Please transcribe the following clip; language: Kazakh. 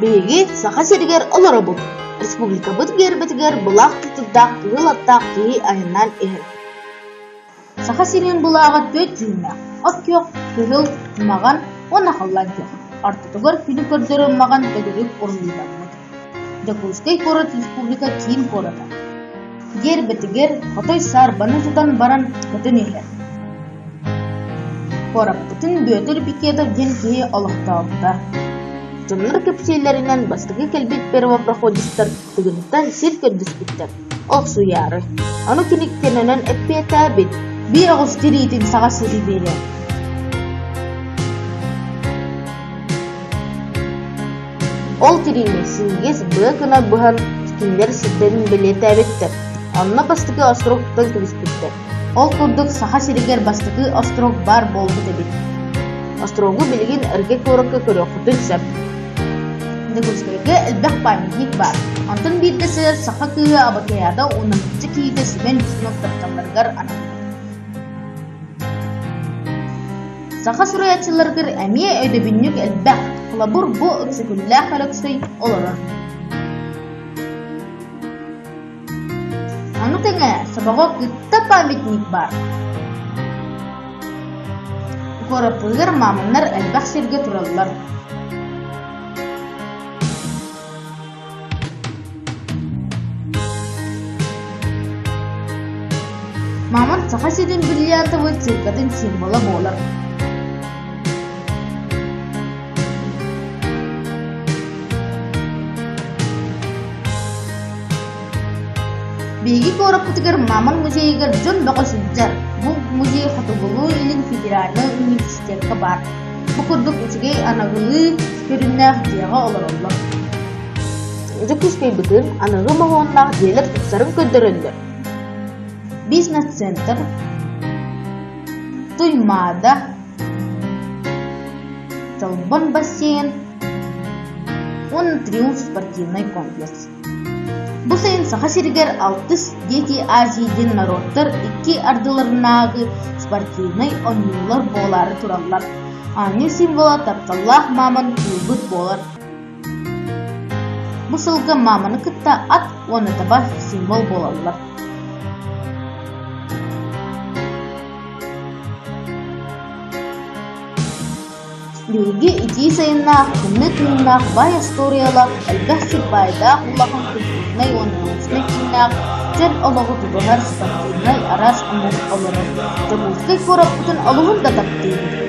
Беги саха сиргер олора бұл. Республика бұтгер бітігер бұлақ тұтырдақ тығыл аттақ кейі айынан ехер. Саха сирген бұлаға 4 жылына. От кеқ, тығыл, маған, оны қаллан кеқ. Артытығыр күні көрдері маған төгірік орынлыйданмады. Декускай корот республика кейін корота. Гер бітігер, хотой сар баны тұтан баран күтін ехер. Корап бұтын бөтір бекедір ден кейі олықтауында. Жонлар кепсейлерінен бастығы келбет первопроходистер түгіністен сир көрдіспіттер. Олсу яры. Аны кеніккенінен әппеті әбет. Bir ağız diriydim sağa siri beri. Ol tiriyme singez bıkına bıhan kimler sizlerin bileti әбеттер. Anna bastığı astroktan kürüspüttер. Ol kurduk sağa siriger bastığı astrok бар болду дебет. Астрогу билген эрге коракка көрөкүтүн сәп. Дегустеге элбек памятник бар. Антын бирдесе саха кыы абакаяда 10-нчы кийде сибен сыноптапталаргар анан. Саха сураятчыларгыр әмие өйдөбүннүк элбек кылабур бу өксүгүллә халыксый олорор. Аны теңе сабага кытта памятник бар. Корапыгыр мамыннар элбек сирге тураллар. Мамын саха сирин бриллиантовый циркатын символы болар. Беги корапытыгар мамын музейгар жон бақышынжар. Бұл музей Хатыбулу илин федеральный университетка бар. Бұқырдық үчігей анағылы көріннәқ дияға оларалар. Жүкіскей бүтін анығы мағуыннақ делер тұтсарын көндірілдір. Бизнес-центр, Туймада, Талбон бассейн, он Триумф спортивный комплекс. Бұл сайын саха сиргер 6 дети Азийден народтар 2 ардыларынағы спортивный ойнулар болары туралар. Аны символа тапталлах мамын күлбіт болар. Бұл сылғы мамыны кытта ат, оны таба символ болалар. Беги ити сайыннақ, күнні түннақ, бай историялақ, әлбәхсі байдақ ұлағын күлтінай оныңызны киннақ, жән олығы тұбығар спортивнай арас ұмыр олыры. Жабылскай корап бұтын алуын да таптейді.